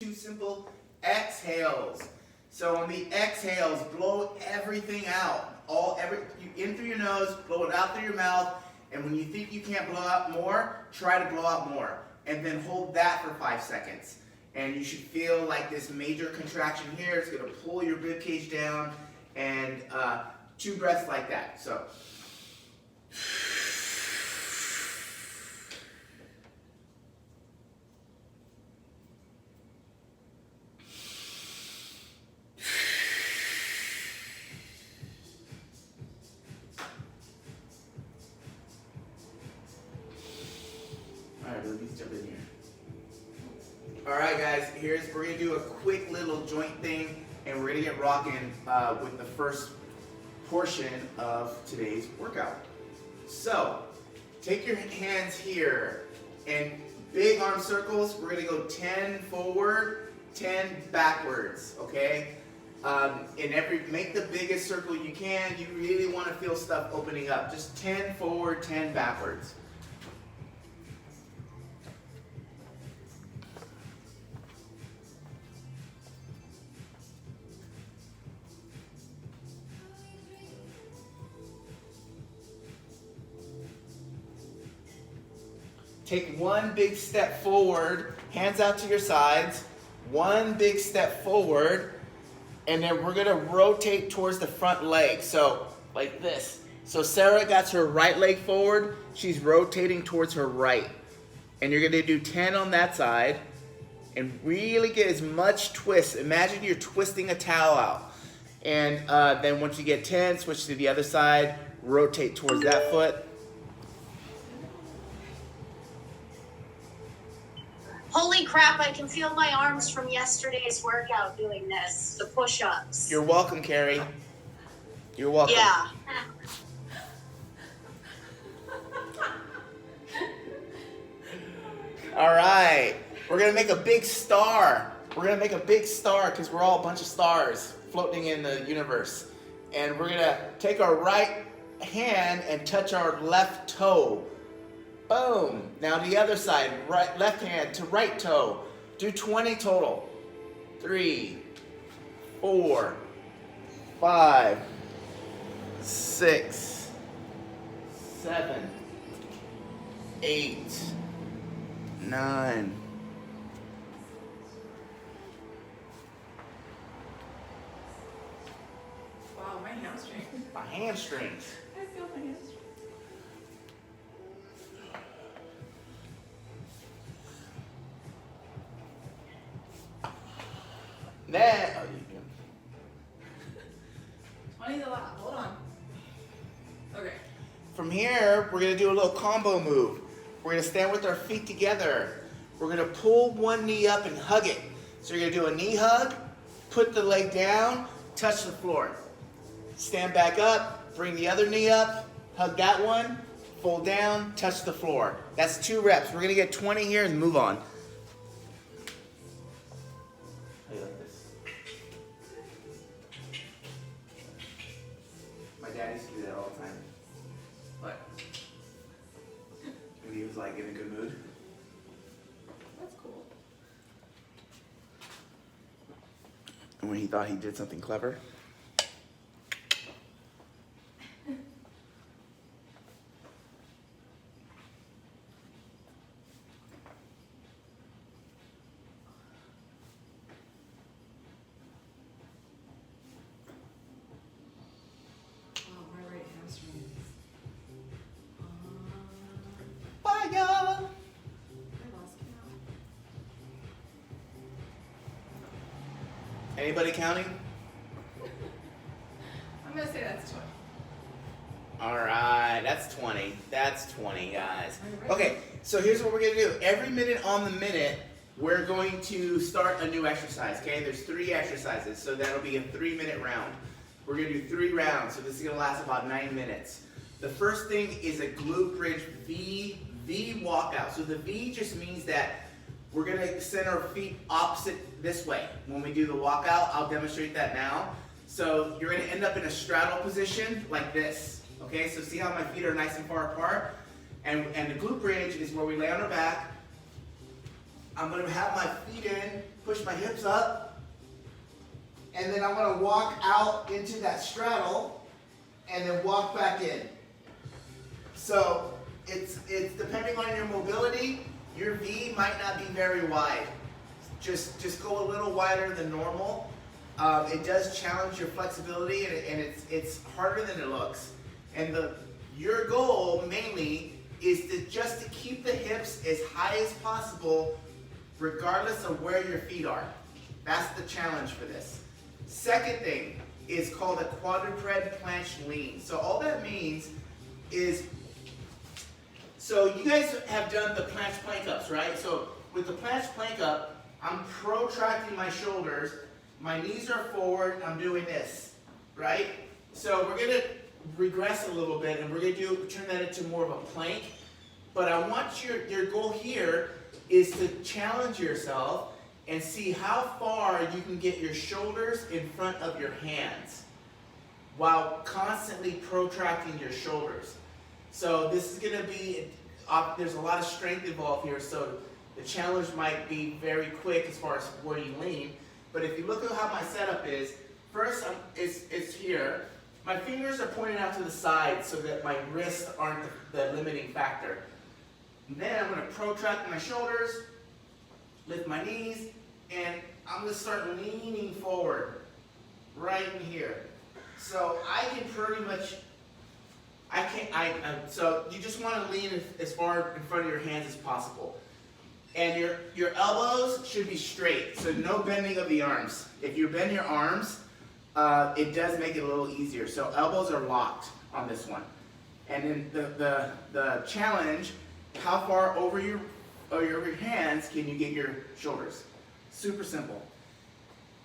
2 simple exhales. So on the exhales, blow everything out. In through your nose, blow it out through your mouth, and when you think you can't blow out more, try to blow out more. And then hold that for 5 seconds. And you should feel like this major contraction here. It's going to pull your rib cage down, and 2 breaths like that. So. Alright, let me jump in here. Alright guys, we're going to do a quick little joint thing, and we're going to get rocking with the first portion of today's workout. So, take your hands here, and big arm circles, we're going to go 10 forward, 10 backwards, okay? Make the biggest circle you can. You really want to feel stuff opening up. Just 10 forward, 10 backwards. Take 1 big step forward, hands out to your sides, 1 big step forward, and then we're gonna rotate towards the front leg. So, like this. So Sarah got her right leg forward, she's rotating towards her right. And you're gonna do 10 on that side, and really get as much twist. Imagine you're twisting a towel out. And then once you get 10, switch to the other side, rotate towards that foot. Holy crap, I can feel my arms from yesterday's workout doing this, the push-ups. You're welcome, Carrie. You're welcome. Yeah. All right, we're gonna make a big star. We're gonna make a big star because we're all a bunch of stars floating in the universe. And we're gonna take our right hand and touch our left toe. Boom. Now the other side, left hand to right toe. Do 20 total. 3, 4, 5, 6, 7, 8, 9. Wow, my hamstring. My hamstrings. I feel my hamstring. Then, 20's a lot. Hold on. Okay. from here, we're gonna do a little combo move. We're gonna stand with our feet together. We're gonna pull one knee up and hug it. So you're gonna do a knee hug, put the leg down, touch the floor. Stand back up, bring the other knee up, hug that one, fold down, touch the floor. That's 2 reps. We're gonna get 20 here and move on. How you like this? My dad used to do that all the time. What? When he was like in a good mood. That's cool. And when he thought he did something clever. Oh, my right hamstring. Fire! I lost count. Anybody counting? I'm gonna say that's 20. Alright, that's 20. That's 20, guys. Okay, so here's what we're going to do. Every minute on the minute, we're going to start a new exercise, okay? There's 3 exercises, so that'll be a 3-minute round. We're going to do 3 rounds, so this is going to last about 9 minutes. The first thing is a glute bridge V walkout. So the V just means that we're going to send our feet opposite this way. When we do the walkout, I'll demonstrate that now. So you're going to end up in a straddle position like this. Okay, so see how my feet are nice and far apart? And the glute bridge is where we lay on our back. I'm going to have my feet in, push my hips up, and then I'm gonna walk out into that straddle, and then walk back in. So it's depending on your mobility, your V might not be very wide. Just go a little wider than normal. It does challenge your flexibility, and it's harder than it looks. And your goal mainly is to keep the hips as high as possible, regardless of where your feet are. That's the challenge for this. Second thing is called a quadruped planche lean. So all that means is, so you guys have done the planche plank ups, right? So with the planche plank up, I'm protracting my shoulders, my knees are forward, I'm doing this, right? So we're gonna regress a little bit, and we're gonna turn that into more of a plank. But I want your goal here is to challenge yourself and see how far you can get your shoulders in front of your hands while constantly protracting your shoulders. So this is gonna be, there's a lot of strength involved here, so the challenge might be very quick as far as where you lean. But if you look at how my setup is, first it's here. My fingers are pointed out to the side so that my wrists aren't the limiting factor. And then I'm going to protract my shoulders, lift my knees, and I'm going to start leaning forward right in here. So I can pretty much, so you just want to lean as far in front of your hands as possible. And your elbows should be straight, so no bending of the arms. If you bend your arms, it does make it a little easier. So elbows are locked on this one. And then the challenge, how far over your hands can you get your shoulders? Super simple.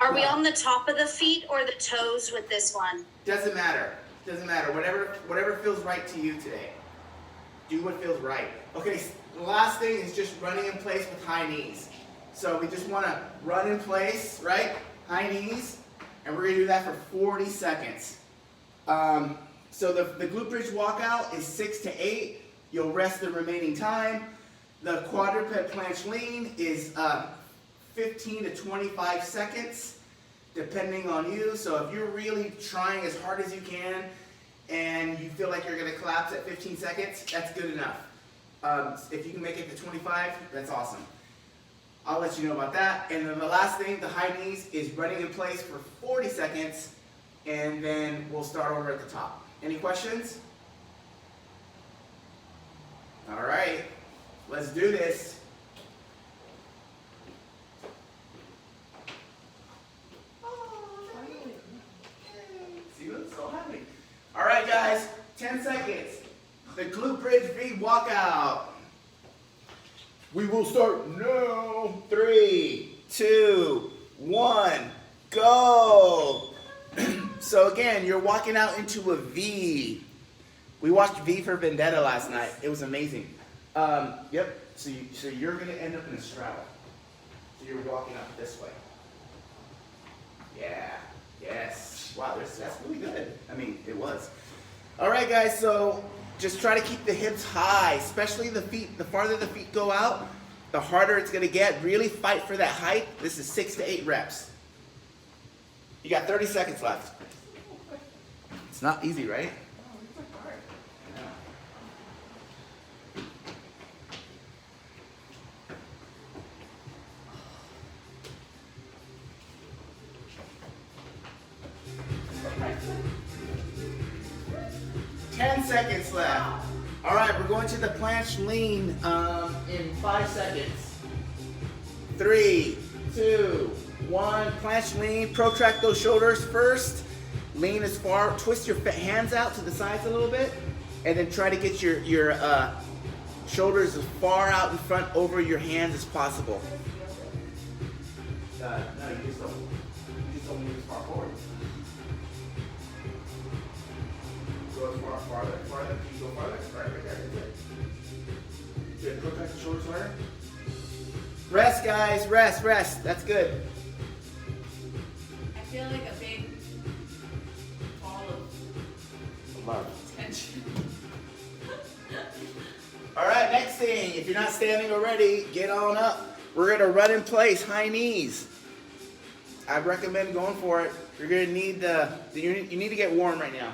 Are we on the top of the feet or the toes with this one? Doesn't matter. Doesn't matter. Whatever feels right to you today. Do what feels right. Okay, the last thing is just running in place with high knees. So we just want to run in place, right? High knees. And we're going to do that for 40 seconds. So the glute bridge walkout is 6 to 8. You'll rest the remaining time. The quadruped planche lean is 15 to 25 seconds, depending on you. So if you're really trying as hard as you can and you feel like you're going to collapse at 15 seconds, that's good enough. If you can make it to 25, that's awesome. I'll let you know about that. And then the last thing, the high knees, is running in place for 40 seconds, and then we'll start over at the top. Any questions? All right, let's do this. See what's so happy. All right, guys, 10 seconds. The glute bridge V walkout. We will start now. 3, 2, 1, go. So again, you're walking out into a V. We watched V for Vendetta last night. It was amazing. Yep. So you're going to end up in a straddle. So you're walking up this way. Yeah. Yes. Wow. That's really good. I mean, it was. All right, guys. So just try to keep the hips high, especially the feet. The farther the feet go out, the harder it's going to get. Really fight for that height. This is 6 to 8 reps. You got 30 seconds left. It's not easy, right? 10 seconds left. All right, we're going to the planche lean in 5 seconds. 3, 2, 1. Planche lean. Protract those shoulders first. Lean as far. Twist your hands out to the sides a little bit, and then try to get your shoulders as far out in front over your hands as possible. No, you just don't move as far forward. Go as farther. You go farther. Right there. Good. Protract the shoulders harder. Rest, guys. Rest. That's good. I feel like a big ball of Love. tension. All right, next thing. If you're not standing already, get on up. We're going to run in place, high knees. I recommend going for it. You're gonna need you need to get warm right now.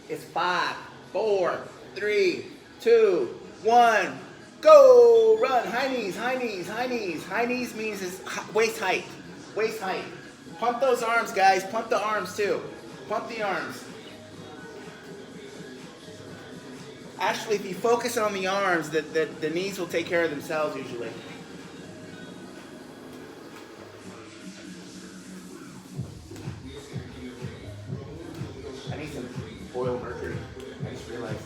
It's 5, 4, 3, 2, 1. Go! Run! High knees, high knees, high knees. High knees means it's waist height. Waist height. Pump those arms, guys. Pump the arms too. Pump the arms. Actually, if you focus on the arms, the knees will take care of themselves usually. I need some oil mercury. I just realized.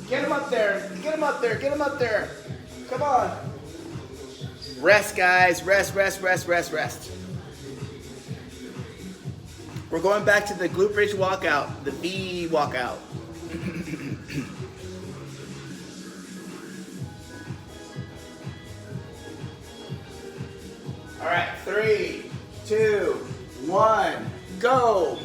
Get him up there. Get him up there. Get him up there. Come on. Rest, guys. Rest, rest, rest, rest, rest. We're going back to the glute bridge walkout, the V walkout. All right, 3, 2, 1, go.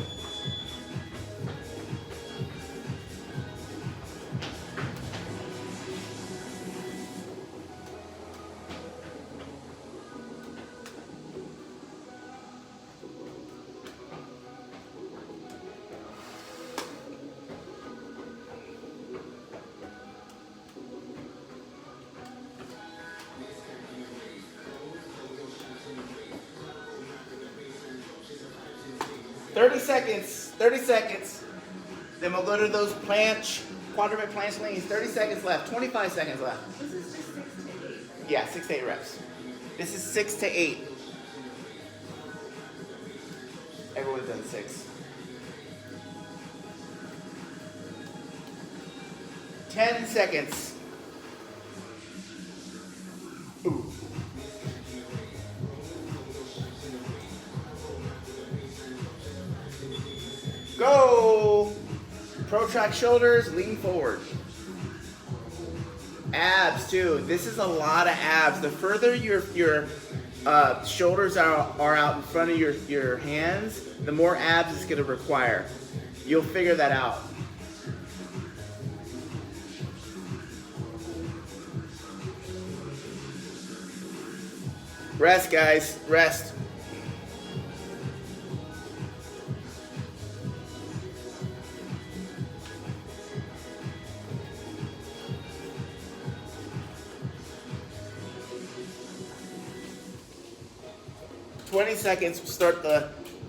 Seconds, 30 seconds. Then we'll go to those planche, quadruped planche leans. 30 seconds left, 25 seconds left. This is just 6 to 8. Right? Yeah, 6 to 8 reps. This is 6 to 8. Everyone's done 6. 10 seconds. Ooh. Go! Protract shoulders, lean forward. Abs too. This is a lot of abs. The further your shoulders are out in front of your hands, the more abs it's going to require. You'll figure that out. Rest, guys. Rest. "20 seconds, we'll start the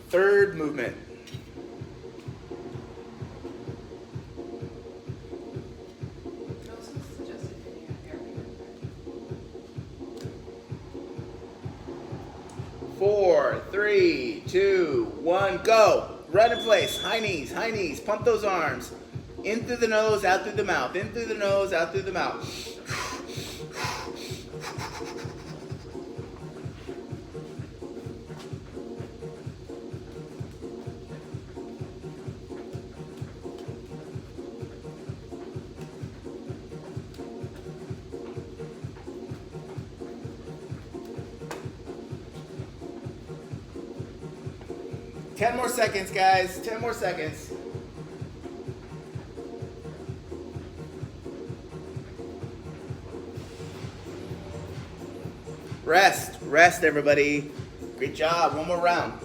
third movement. Four, 3, 2, 1, go. Run in place. High knees, high knees. Pump those arms. In through the nose, out through the mouth. In through the nose, out through the mouth. 10 more seconds, guys. 10 more seconds. Rest. Rest, everybody. Great job. One more round.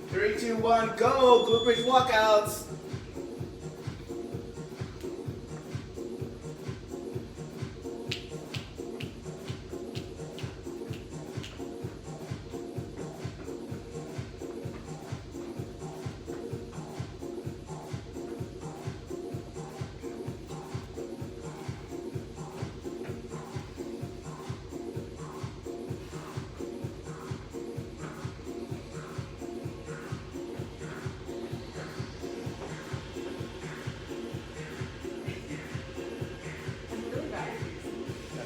Three, 2, 1, go! Glute bridge walkouts.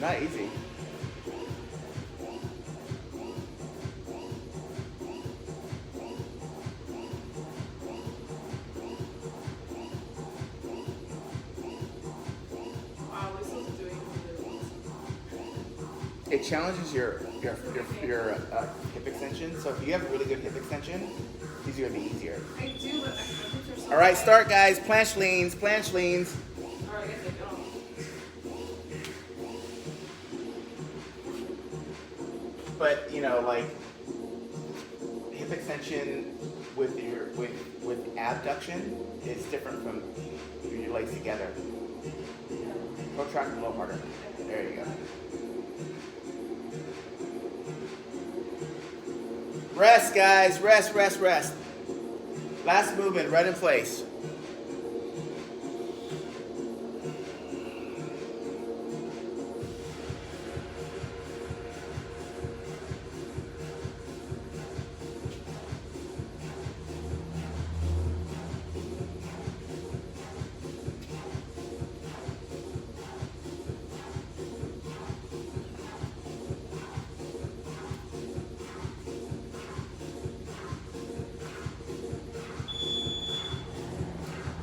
Not easy. it challenges your hip extension. So if you have a really good hip extension, these are gonna be easier. I do, but my hips are so All right, tight. start, guys. Planche leans, planche leans. Or I guess I don't. But you know, like hip extension with abduction is different from your legs together. Protract a little harder. There you go. Rest, guys. Rest, rest, rest. Last movement, right in place.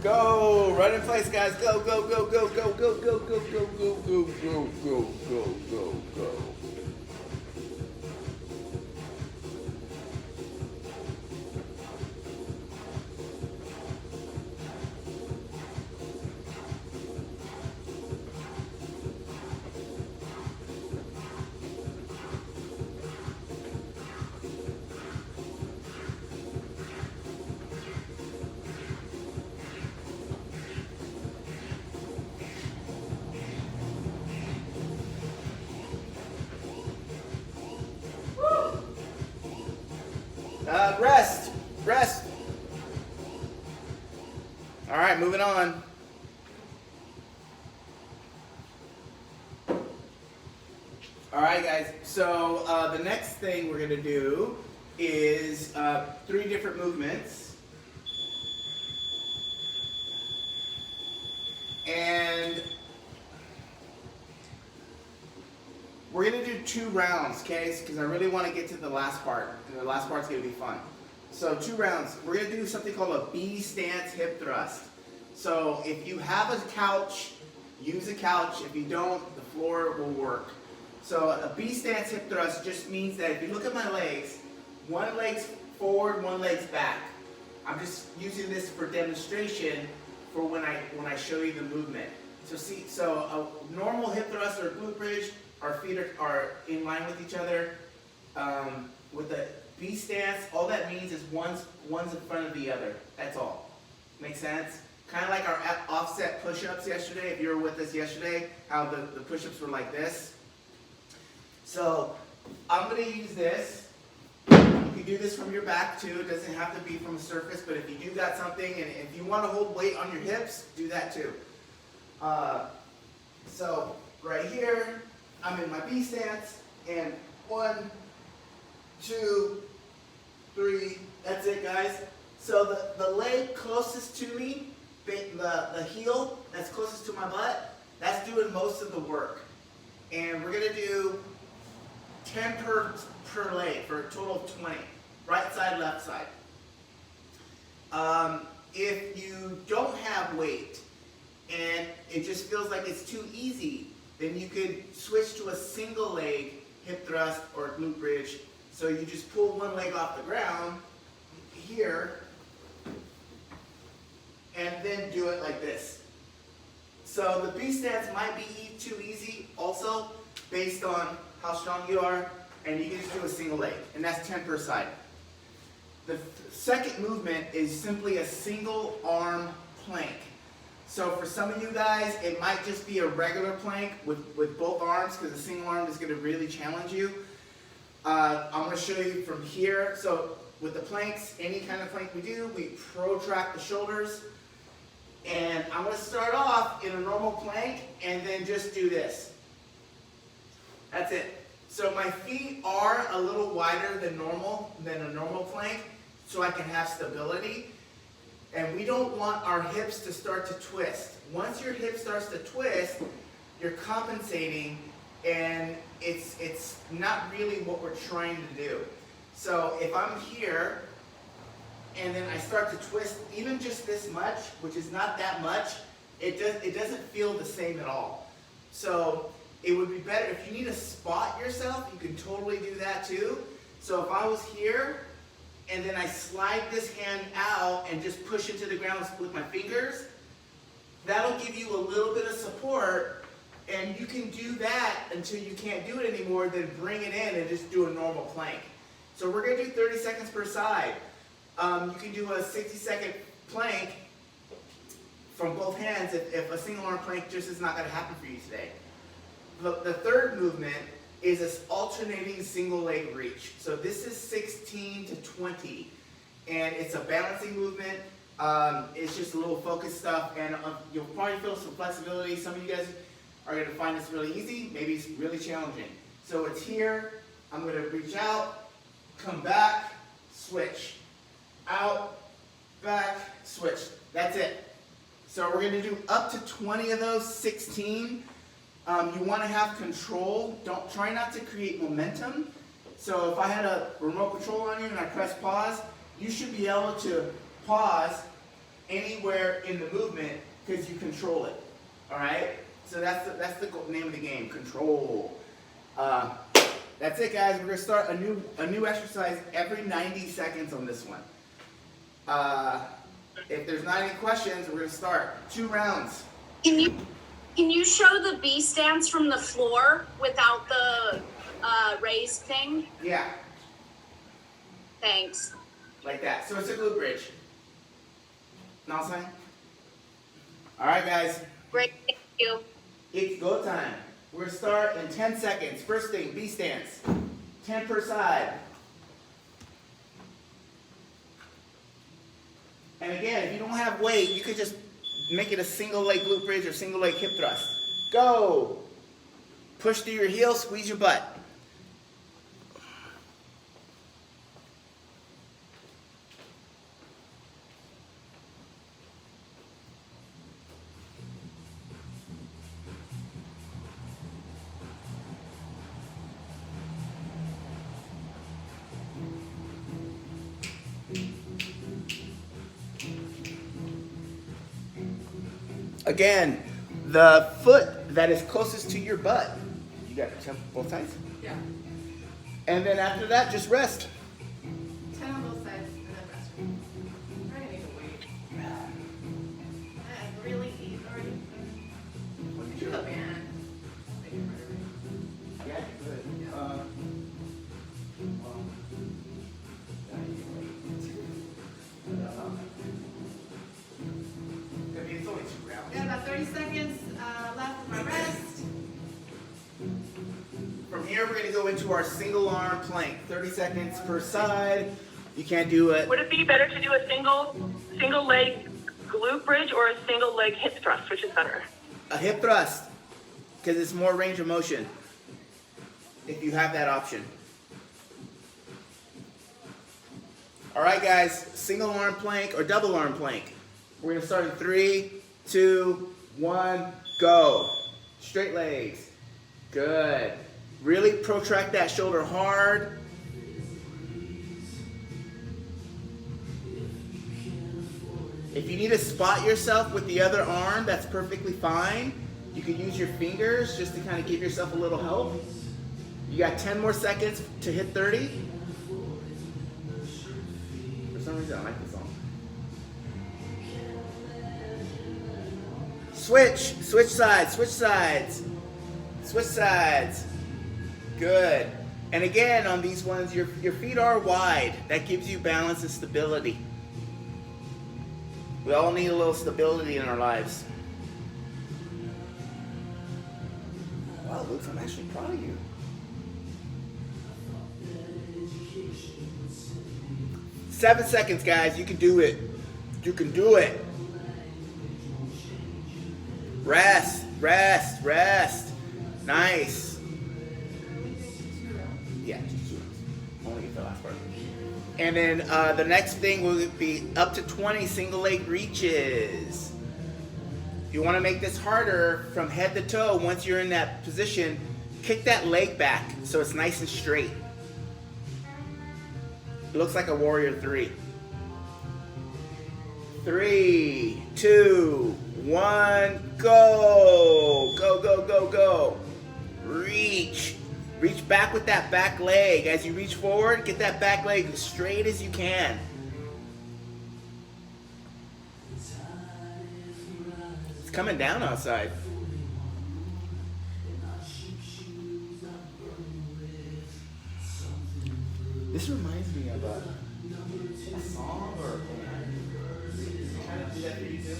Go, right in place, guys. Go, go, go, go, go, go, go, go, go, go, go, go, go, go, go, go. Rest, rest. All right, moving on. All right, guys. So the next thing we're gonna do is 3 different movements, and we're gonna do 2 rounds, okay? Because I really want to get to the last part, and the last part's gonna be fun. So 2 rounds. We're gonna do something called a B stance hip thrust. So if you have a couch, use a couch. If you don't, the floor will work. So a B stance hip thrust just means that if you look at my legs, one leg's forward, one leg's back. I'm just using this for demonstration for when I show you the movement. So see, so a normal hip thrust or glute bridge, our feet are in line with each other. With the B stance, all that means is one's in front of the other. That's all. Make sense? Kind of like our offset push-ups yesterday. If you were with us yesterday, how the push-ups were like this. So I'm going to use this. You can do this from your back too. It doesn't have to be from a surface, but if you do got something, and if you want to hold weight on your hips, do that too. So right here, I'm in my B stance, and 1, 2, 3, that's it, guys. So the leg closest to me, the heel that's closest to my butt, that's doing most of the work. And we're gonna do 10 per leg for a total of 20. Right side, left side. If you don't have weight and it just feels like it's too easy, then you could switch to a single leg hip thrust or glute bridge. So you just pull one leg off the ground here and then do it like this. So the B stance might be too easy also based on how strong you are, and you can just do a single leg, and that's 10 per side. The second movement is simply a single arm plank. So for some of you guys, it might just be a regular plank with both arms, because a single arm is going to really challenge you. I'm going to show you from here. So with the planks, any kind of plank we do, we protract the shoulders. And I'm going to start off in a normal plank and then just do this. That's it. So my feet are a little wider than a normal plank, so I can have stability. And we don't want our hips to start to twist. Once your hip starts to twist, you're compensating, and it's not really what we're trying to do. So if I'm here, and then I start to twist even just this much, which is not that much, it doesn't feel the same at all. So it would be better if you need to spot yourself, you can totally do that too. So if I was here and then I slide this hand out and just push into the ground with my fingers, that'll give you a little bit of support, and you can do that until you can't do it anymore, then bring it in and just do a normal plank. So we're gonna do 30 seconds per side. You can do a 60-second plank from both hands if a single arm plank just is not gonna happen for you today. The third movement is this alternating single leg reach. So this is 16 to 20, and it's a balancing movement. It's just a little focus stuff, and you'll probably feel some flexibility. Some of you guys are gonna find this really easy, maybe it's really challenging. So it's here, I'm gonna reach out, come back, switch. Out, back, switch. That's it. So we're gonna do up to 20 of those, 16. You wanna have control. Try not to create momentum. So if I had a remote control on you and I press pause, you should be able to pause anywhere in the movement because you control it. All right? So that's the name of the game, control. That's it, guys. We're gonna start a new exercise every 90 seconds on this one. If there's not any questions, we're gonna start 2 rounds. Can you show the B stance from the floor without the raised thing? Yeah, Thanks. like that. So it's a glute bridge. Know what I'm saying? All right, guys. Great, thank you. It's go time. We're gonna start in 10 seconds. First thing, B stance. 10 per side. And again, if you don't have weight, you could just make it a single leg glute bridge or single leg hip thrust. Go. Push through your heels, squeeze your butt. Again, the foot that is closest to your butt. You got both sides? Yeah. And then after that, just rest. 10 on both sides and then rest. I'm gonna need to wait. I really eat already. Look at the band. Make it harder. Yeah, good. I mean, it's only 2 rounds. Got about 30 seconds left for my rest. From here, we're going to go into our single arm plank. 30 seconds per side. You can't do it. Would it be better to do a single leg glute bridge or a single leg hip thrust? Which is better? A hip thrust, because it's more range of motion, if you have that option. All right, guys, single arm plank or double arm plank. We're gonna start in 3, 2, 1, go. Straight legs, good. Really protract that shoulder hard. If you need to spot yourself with the other arm, that's perfectly fine. You can use your fingers just to kind of give yourself a little help. You got 10 more seconds to hit 30. For some reason, I like this song. Switch sides, switch sides. Switch sides. Good. And again, on these ones, your feet are wide. That gives you balance and stability. We all need a little stability in our lives. Wow, Luke, I'm actually proud of you. Seven seconds, guys. You can do it. You can do it. Rest, rest, rest. Nice. Yeah, just 2 rounds. Only get the last part. And then the next thing will be up to 20 single leg reaches. If you want to make this harder from head to toe, once you're in that position, kick that leg back so it's nice and straight. It looks like a warrior 3. 3, 2, 1, go! Go, go, go, go. Reach. Reach back with that back leg. As you reach forward, get that back leg as straight as you can. It's coming down outside. This reminds me of a song or a band. Kind of do that for you too?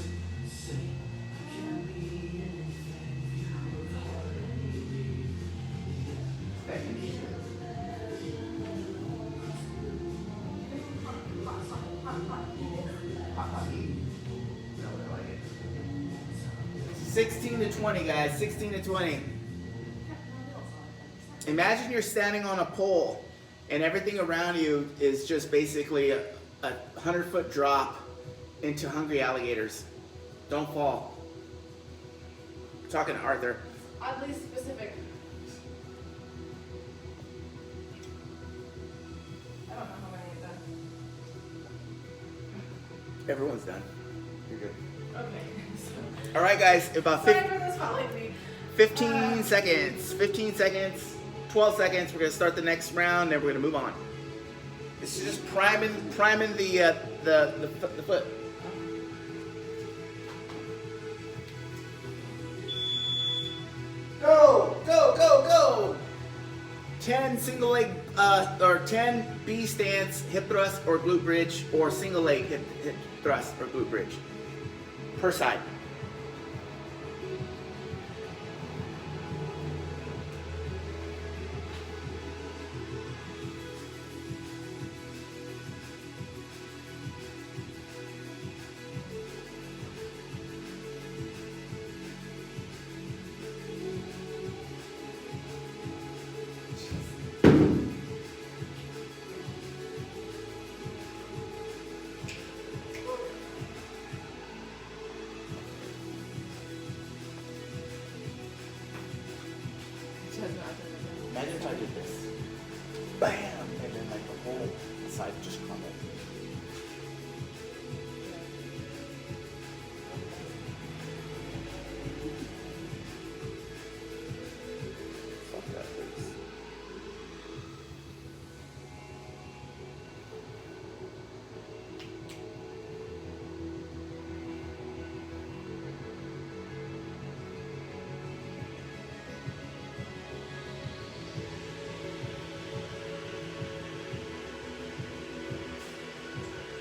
16 to 20, guys. 16 to 20. Imagine you're standing on a pole and everything around you is just basically a 100-foot drop into hungry alligators. Don't fall. I'm talking to Arthur. Oddly specific. I don't know how many you've done. Everyone's done. You're good. Okay. All right, guys. About Sorry for this following me. 15 seconds. 15 seconds. 12 seconds. We're gonna start the next round, then we're gonna move on. This is just priming the foot. Go, go, go, go! 10 single leg or 10 B stance, hip thrust or glute bridge, or single leg hip thrust or glute bridge per side. Imagine if I did this. Bam! And then like the whole side just crumbled. Fuck that, please.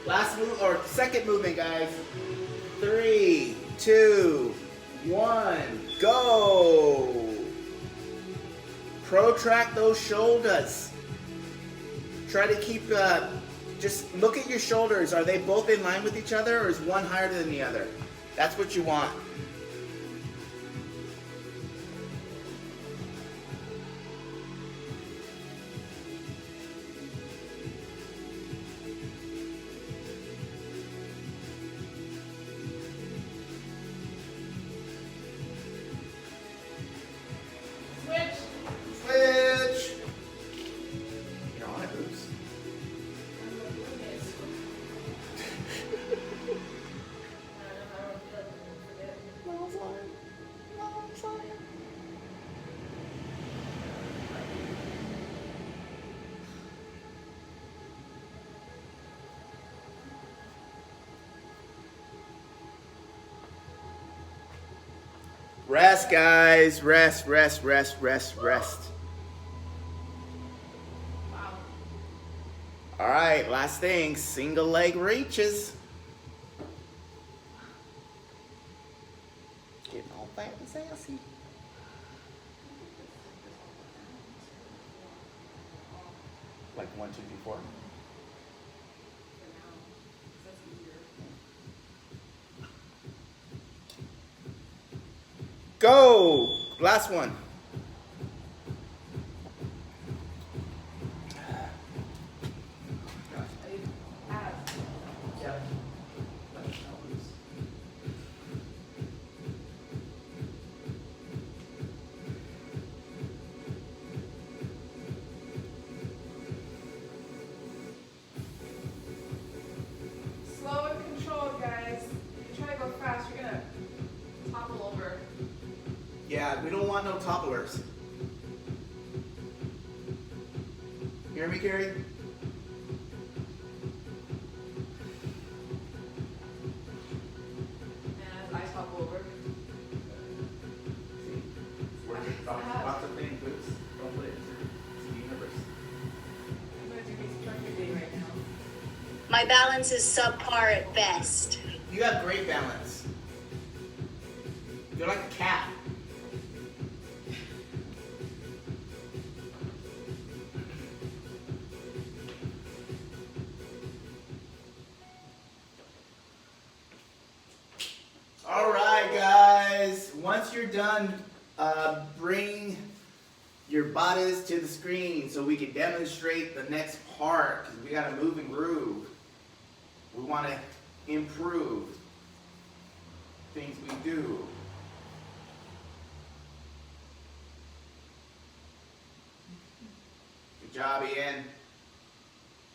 Last move or second movement, guys. 3, 2, 1, go. Protract those shoulders. Try to keep, just look at your shoulders. Are they both in line with each other or is one higher than the other? That's what you want. Switch. You're on it, Bruce. Rest, guys. Rest, rest, rest, rest, rest. Wow. All right, last thing, single leg reaches. Getting all fat and sassy. Like 1, 2, 3, 4. Go! Last one. Slow and controlled, guys. If you try to go fast, you're gonna topple over. Yeah, we don't want no topplers. hear me, Carrie? And I topple over. See? Lots of things, boots. Don't put it. It's the universe. I'm gonna do these perfectly right now. My balance is subpar at best. You have great balance. You're like a cat. All right, guys. Once you're done, bring your bodies to the screen so we can demonstrate the next part. 'Cause we got to move and groove. We want to improve things we do. Good job, Ian.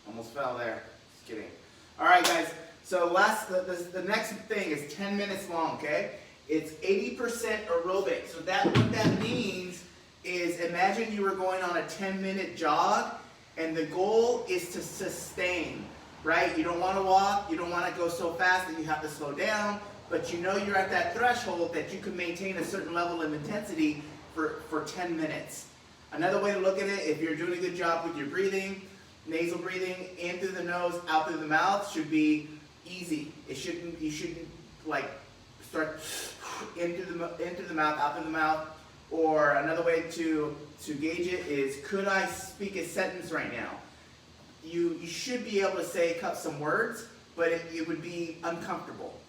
Almost fell there. Just kidding. All right, guys. So the next thing is 10 minutes long, okay? It's 80% aerobic. So what that means is imagine you were going on a 10-minute jog, and the goal is to sustain, right? You don't want to walk. You don't want to go so fast that you have to slow down, but you know you're at that threshold that you can maintain a certain level of intensity for 10 minutes. Another way to look at it, if you're doing a good job with your breathing, nasal breathing in through the nose, out through the mouth should be easy. You shouldn't like start in through the mouth, out through the mouth. Or another way to gauge it is, could I speak a sentence right now? You should be able to say some words, but it would be uncomfortable.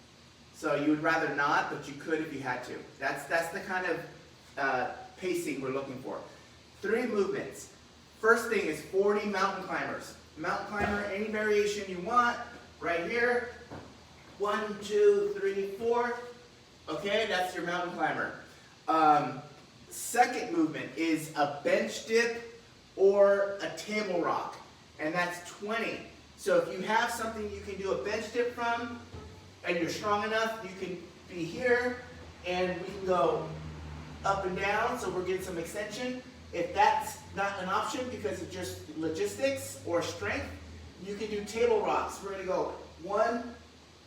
So you would rather not, but you could if you had to. That's the kind of pacing we're looking for. 3 movements. First thing is 40 mountain climbers. Mountain climber, any variation you want. Right here. 1, 2, 3, 4. Okay, that's your mountain climber. Second movement is a bench dip or a table rock, and that's 20. So if you have something you can do a bench dip from, and you're strong enough, you can be here, and we can go up and down, so we're getting some extension. If that's not an option because of just logistics or strength, you can do table rocks. We're gonna go 1,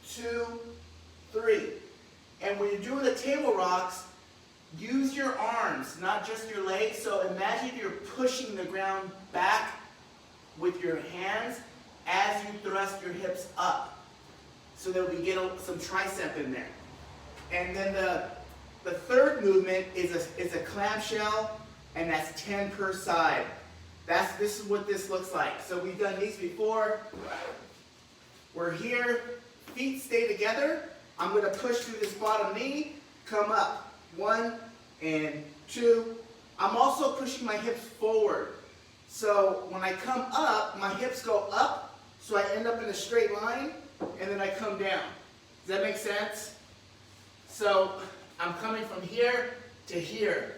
2, 3. And when you're doing the table rocks, use your arms, not just your legs. So imagine you're pushing the ground back with your hands as you thrust your hips up, so that we get some tricep in there. And then the third movement is a clamshell, and that's 10 per side. This is what this looks like. So we've done these before. We're here, feet stay together. I'm gonna push through this bottom knee, come up. 1 and 2. I'm also pushing my hips forward. So when I come up, my hips go up, so I end up in a straight line, and then I come down. Does that make sense? So I'm coming from here to here,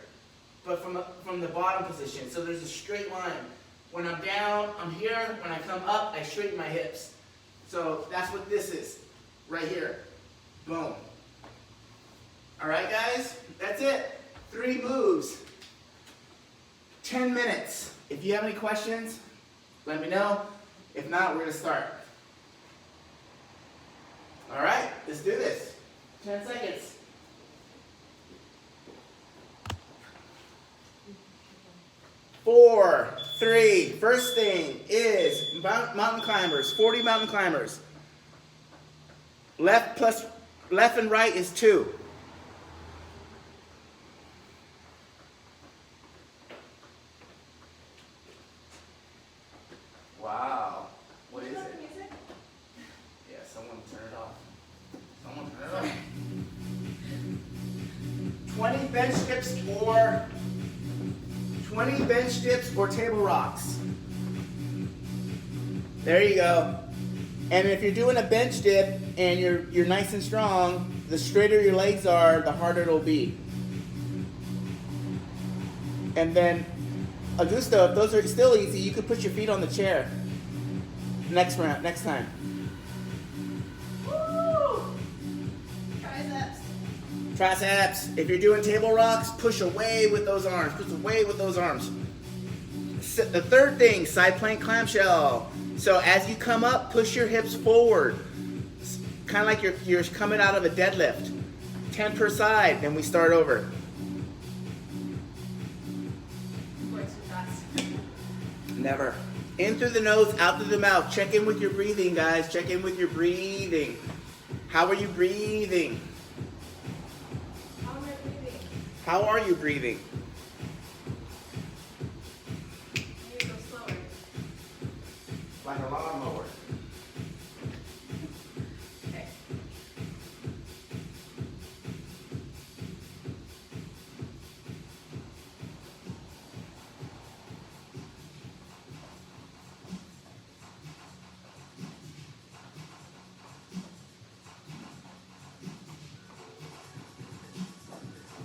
but from the bottom position. So there's a straight line. When I'm down, I'm here. When I come up, I straighten my hips. So that's what this is, right here. Boom. All right, guys, that's it. 3 moves, 10 minutes. If you have any questions, let me know. If not, we're gonna start. All right, let's do this. 10 seconds. Four, 3. First thing is mountain climbers, 40 mountain climbers. Left and right is 2. Wow. What is it? Yeah, someone turn it off. Someone turn it off. 20 bench dips or table rocks. There you go. And if you're doing a bench dip and you're nice and strong, the straighter your legs are, the harder it'll be. And then Augusto, if those are still easy, you could put your feet on the chair. Next time. Woo! Triceps. If you're doing table rocks, push away with those arms. Push away with those arms. the third thing, side plank clamshell. So as you come up, push your hips forward. Kind of like you're coming out of a deadlift. 10 per side, then we start over. Going too fast. Never. In through the nose, out through the mouth. Check in with your breathing, guys. Check in with your breathing. How are you breathing? How am I breathing? How are you breathing? I need to go slower. Like a lawnmower. Okay.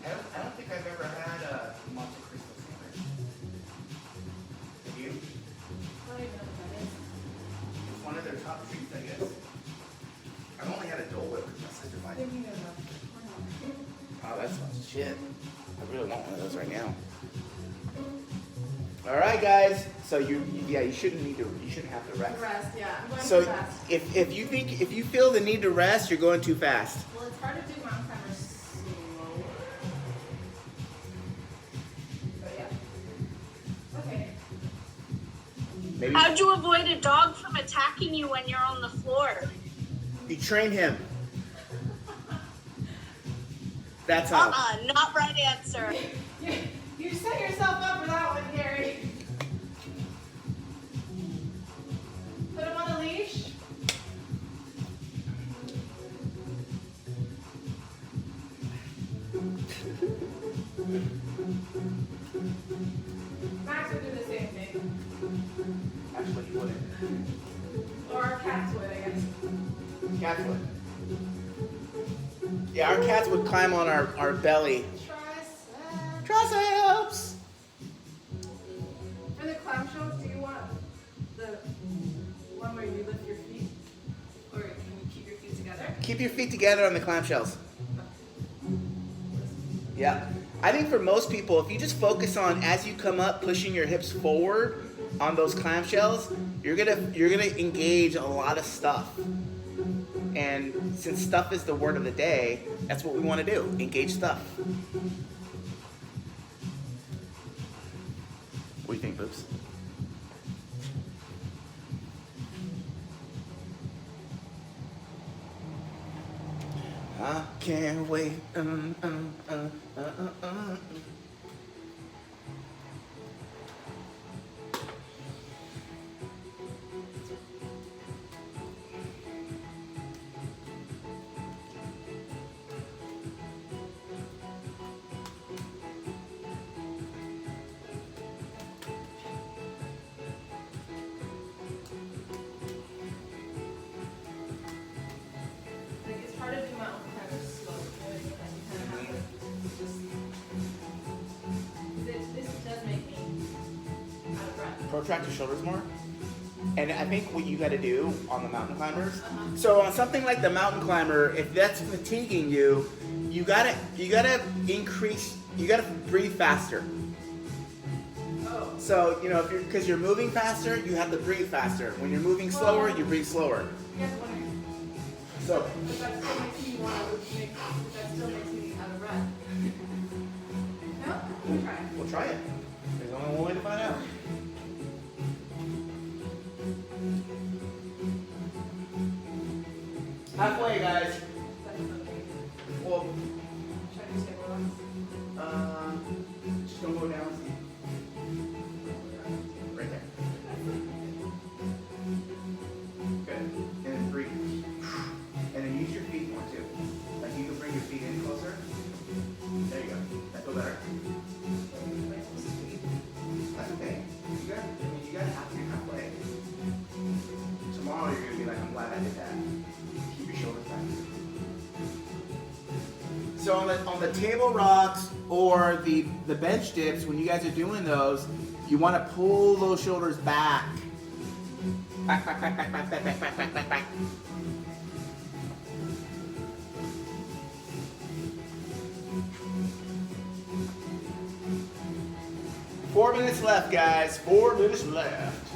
I don't think I've ever had a Monte Cristo sandwich. Have you? I don't even know what that is. It's one of their top treats, I guess. I've only had a Dole Whip because my sister liked it. Oh, that smells shit. I really want one of those right now. All right, guys. So you shouldn't have to rest. Rest, yeah. I'm going So too fast. if you feel the need to rest, you're going too fast. Well, it's hard to do mountain climbers slow. But yeah. Okay. Maybe How'd you avoid a dog from attacking you when you're on the floor? you train him. That's how. Not right answer. You set yourself up for that one, Gary. Put him on a leash. Max would do the same thing. Actually, you wouldn't. Or cats would, I guess. Cats would. Yeah, our cats would climb on our belly. Tricep. Triceps. For the clamshells, do you want the one where you lift your feet? Or can you keep your feet together? Keep your feet together on the clamshells. Yeah. I think for most people, if you just focus on as you come up, pushing your hips forward on those clamshells, you're gonna engage a lot of stuff. And since stuff is the word of the day, that's what we want to do. Engage stuff. What do you think, Boops? I can't wait. Like it's hard to do mountain climbers slow. Because you kind of have to just. This does make me out of breath. Protract your shoulders more. And I think what you got to do on the mountain climbers. So on something like the mountain climber, if that's fatiguing you, you gotta increase. You gotta breathe faster. Oh. So because you're moving faster, you have to breathe faster. When you're moving slower, you breathe slower. Yes, wondering. So But that still makes me want to make. That still makes me out of breath. No? We'll try. we'll try it. There's only one way to find out. Halfway, guys. That's okay. Well, Try to stay relaxed. just don't go down. Right there. Good. And then breathe. And then use your feet more too. Like you can bring your feet in closer. There you go. That feel better. That's okay. You got half. You're halfway. Tomorrow you're gonna be like, I'm glad I did that. Keep your shoulders back. So on the table rocks or the bench dips, when you guys are doing those, you want to pull those shoulders back. Back, back, back, back, back, back, back, back, back, back, back. 4 minutes left, guys. 4 minutes left.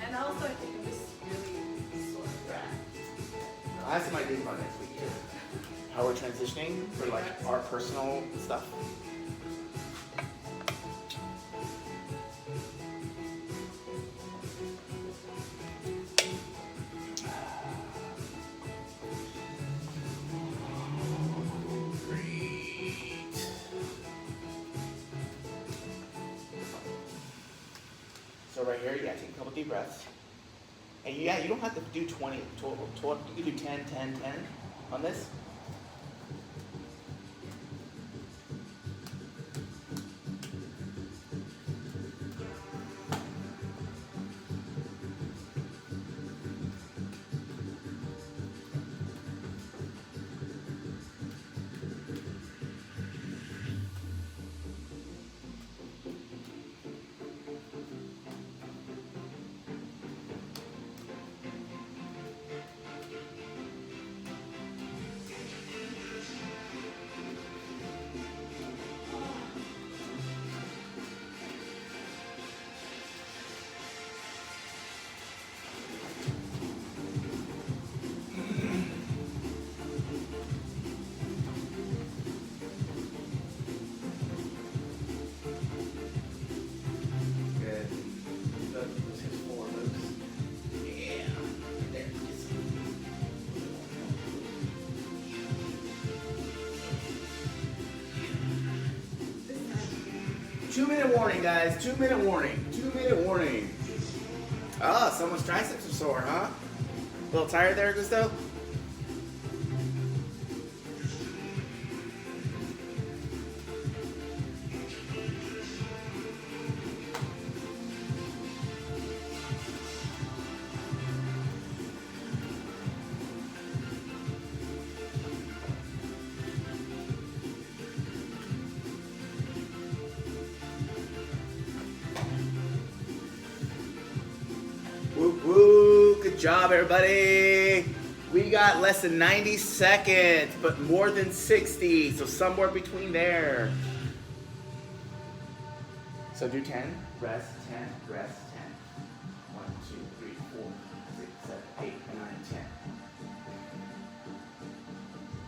And also, I think I'm just really sore. I have some ideas about next week too. How we're transitioning for like our personal stuff. Great. So right here, you gotta take a couple deep breaths. And yeah, you don't have to do 20 total. You can do 10, 10, 10 on this. Good. Those hips forward, Luke. Yeah. There. Yes. 2-minute warning, guys. 2-minute warning. 2-minute warning. Ah, someone's triceps are sore, huh? A little tired there, Gusto? Woo woo, good job everybody. We got less than 90 seconds, but more than 60, so somewhere between there. So do 10, rest, 10, rest, 10. 1, 2, 3, 4, 6, 7, 8, 9, 10.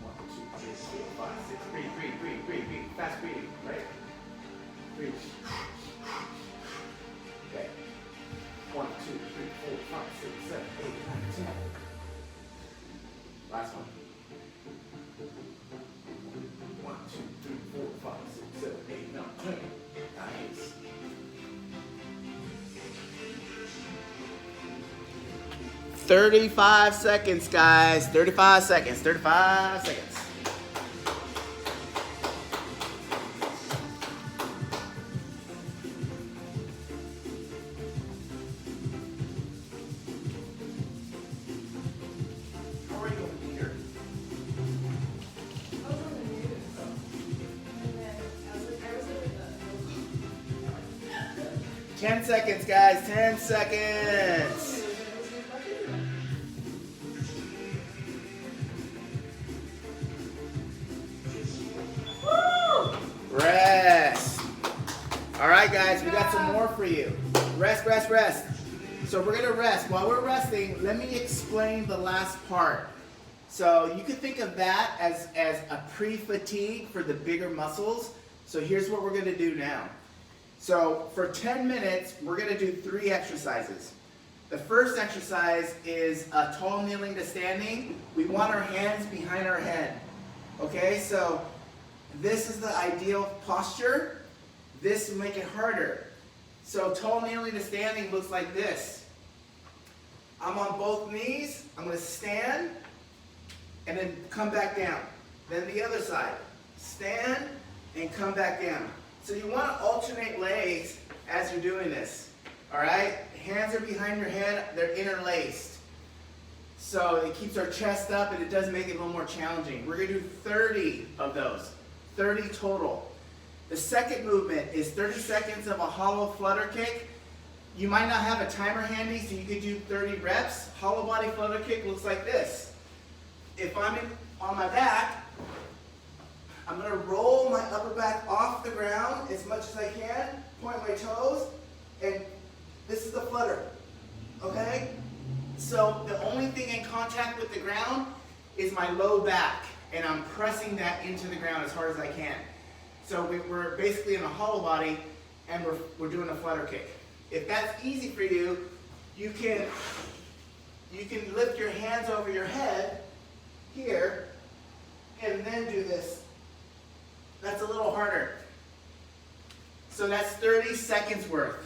1, 2, 3, 4, 5, 6, breathe, fast breathing, right? Breathe. Okay. 1, 2, 3, 4, 5, 6, 7, 8, 9, 10. Last one. 1, 2, 3, 4, 5, 6, 7, 8, 9, 10. Nice. "35 seconds, guys. 35 seconds. 35 seconds. How are you over here? I was on the news. And then I was over the 10 seconds, guys. 10 seconds. Rest. All right, guys, we got some more for you. Rest, rest, rest. So we're gonna rest. While we're resting, let me explain the last part. So you could think of that as a pre-fatigue for the bigger muscles. So here's what we're gonna do now. So for 10 minutes, we're gonna do 3 exercises. The first exercise is a tall kneeling to standing. We want our hands behind our head. Okay, so this is the ideal posture. This will make it harder. So tall kneeling to standing looks like this. I'm on both knees. I'm going to stand and then come back down. Then the other side. Stand and come back down. So you want to alternate legs as you're doing this. All right? Hands are behind your head. They're interlaced. So it keeps our chest up and it does make it a little more challenging. We're gonna do 30 of those, 30 total. The second movement is 30 seconds of a hollow flutter kick. You might not have a timer handy, so you could do 30 reps. Hollow body flutter kick looks like this. If I'm on my back, I'm gonna roll my upper back off the ground as much as I can, point my toes, and this is the flutter, okay? So the only thing in contact with the ground is my low back, and I'm pressing that into the ground as hard as I can. So we're basically in a hollow body, and we're doing a flutter kick. If that's easy for you, you can lift your hands over your head here, and then do this. That's a little harder. So that's 30 seconds worth.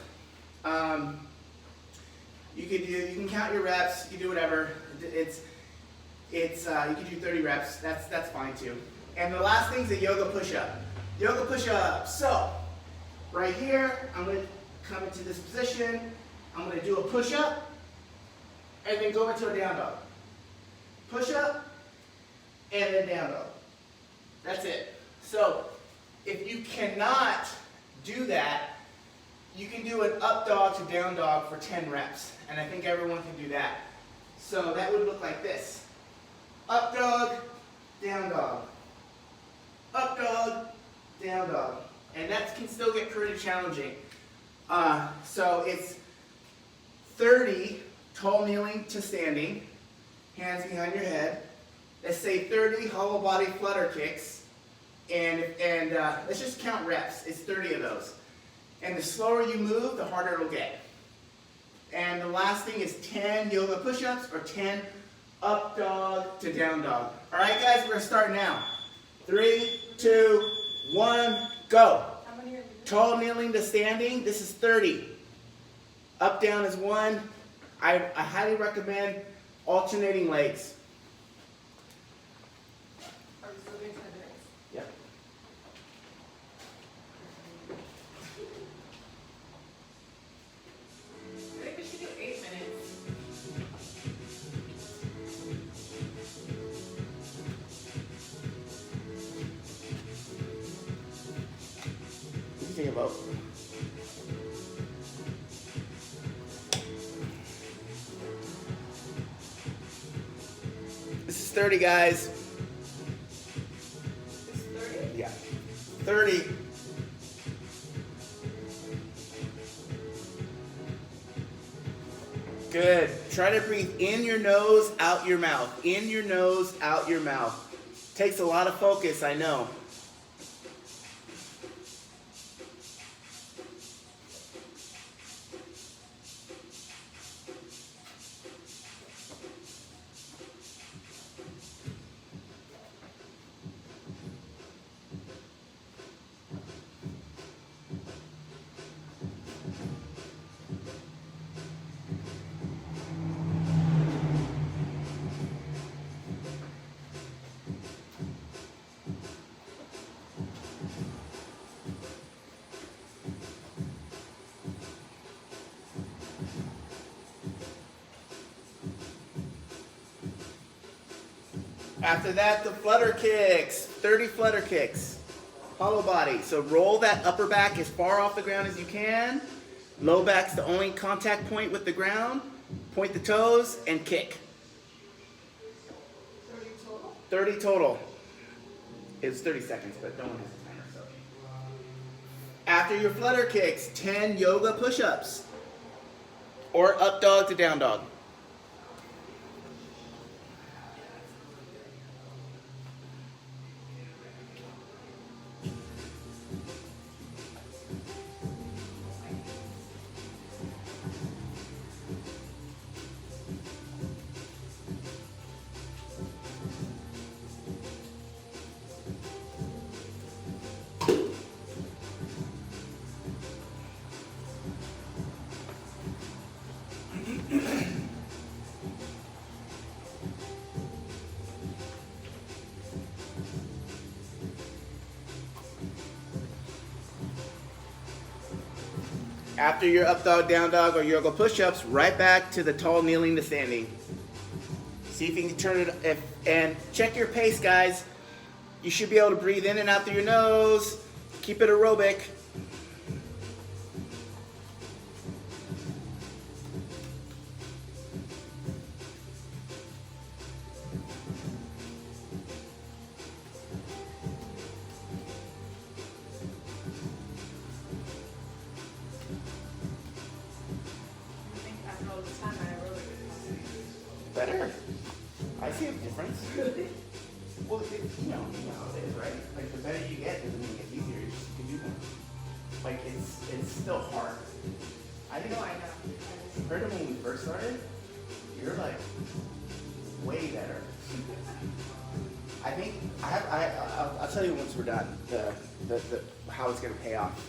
You can count your reps. You can do whatever. You can do 30 reps. That's fine too. And the last thing is a yoga push-up. Yoga push-up. So right here, I'm going to come into this position. I'm going to do a push-up, and then go into a down dog. Push-up, and then down dog. That's it. So if you cannot do that, you can do an up dog to down dog for 10 reps. And I think everyone can do that. So that would look like this. Up dog, down dog. Up dog, down dog. And that can still get pretty challenging. So it's 30 tall kneeling to standing, hands behind your head. Let's say 30 hollow body flutter kicks. And let's just count reps. It's 30 of those. And the slower you move, the harder it'll get. And the last thing is 10 yoga push-ups or 10 up dog to down dog. All right, guys, we're going to start now. 3, 2, 1, go. How many are you doing? Tall kneeling to standing, this is 30. Up down is 1. I highly recommend alternating legs. Are we still doing 10 minutes? Yeah. I think we should do 8 minutes. You can take a vote. This is 30, guys. It's 30? Yeah. 30. Good. Try to breathe in your nose, out your mouth. In your nose, out your mouth. Takes a lot of focus, I know. After that, the flutter kicks. 30 flutter kicks. Hollow body. So roll that upper back as far off the ground as you can. Low back's the only contact point with the ground. Point the toes and kick. 30 total? 30 total. It's 30 seconds, but no one has a timer. So. After your flutter kicks, 10 yoga push-ups. Or up dog to down dog. After your up dog, down dog, or yoga push-ups, right back to the tall kneeling to standing. See if you can turn it, and check your pace, guys. You should be able to breathe in and out through your nose. Keep it aerobic. I think after all this time, I wrote it. Better. I see a difference. Really? Well, you know how it is, right? Like the better you get, doesn't mean it gets easier. You just can do more. Like it's still hard. I No, think I know. compared to when we first started, you're like way better. I think I'll tell you once we're done the how it's gonna pay off.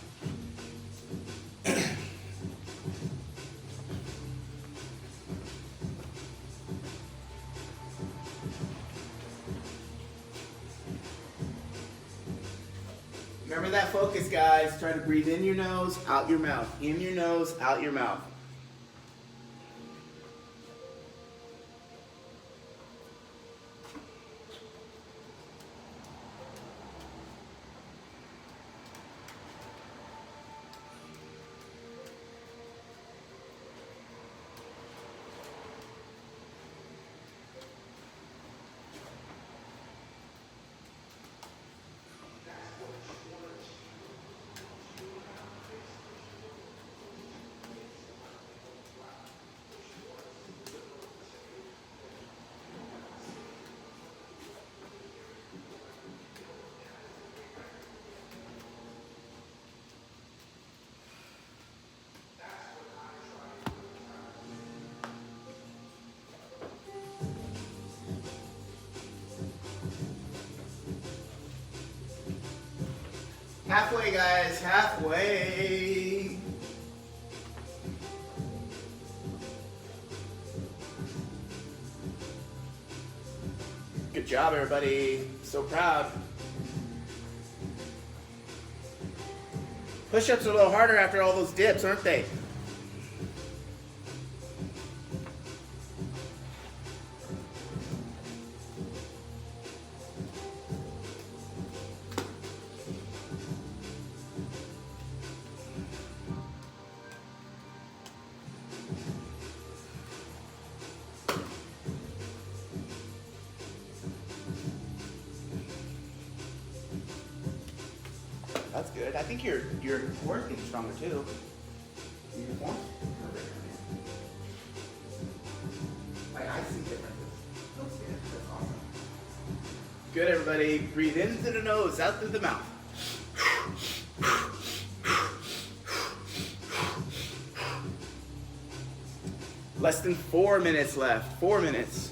Remember that focus, guys. Try to breathe in your nose, out your mouth. In your nose, out your mouth. Halfway, guys, halfway. Good job, everybody. So proud. Push-ups are a little harder after all those dips, aren't they? That's good. I think your core's getting stronger too. Your core? I see differences. That's good. That's awesome. Good, everybody. Breathe in through the nose, out through the mouth. Less than 4 minutes left. 4 minutes.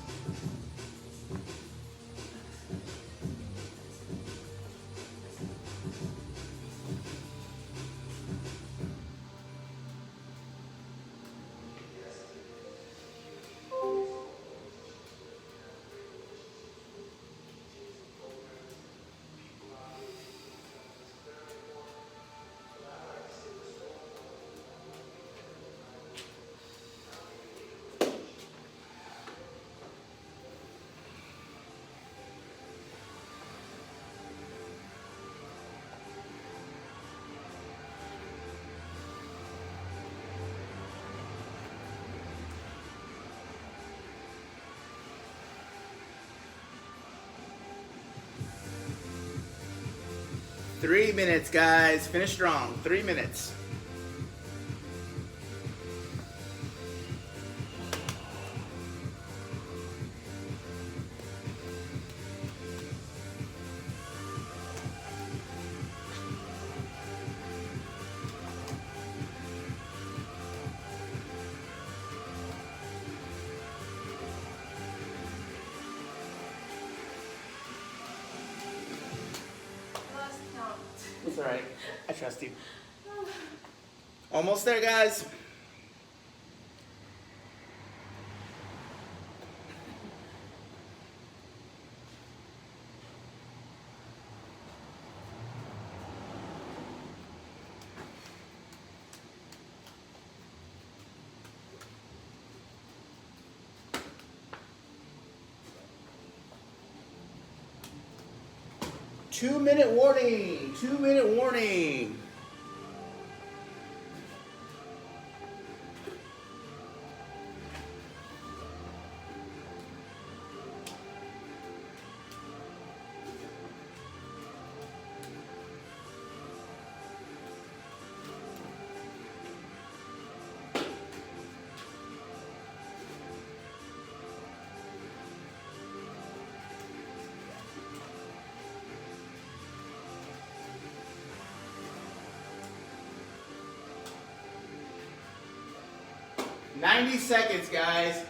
Three minutes, guys. Finish strong. 3 minutes. Lost count. It's all right. I trust you. Almost there, guys. 2-minute warning. 2-minute warning. – 90 seconds, guys.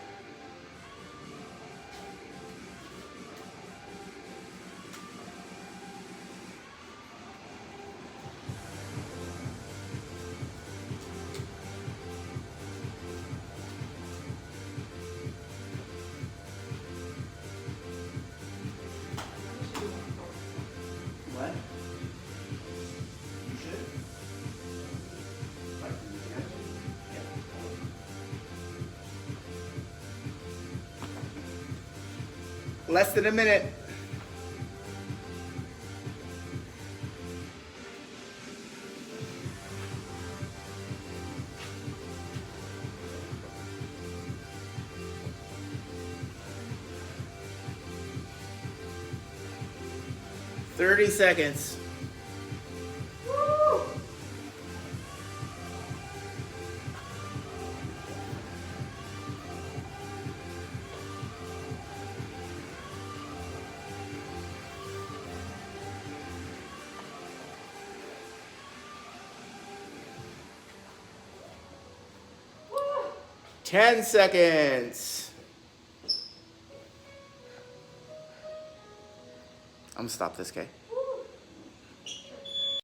What? You should. Like, yeah. Less than a minute. – 30 seconds. Woo! Woo! 10 seconds. I'm gonna stop this, okay?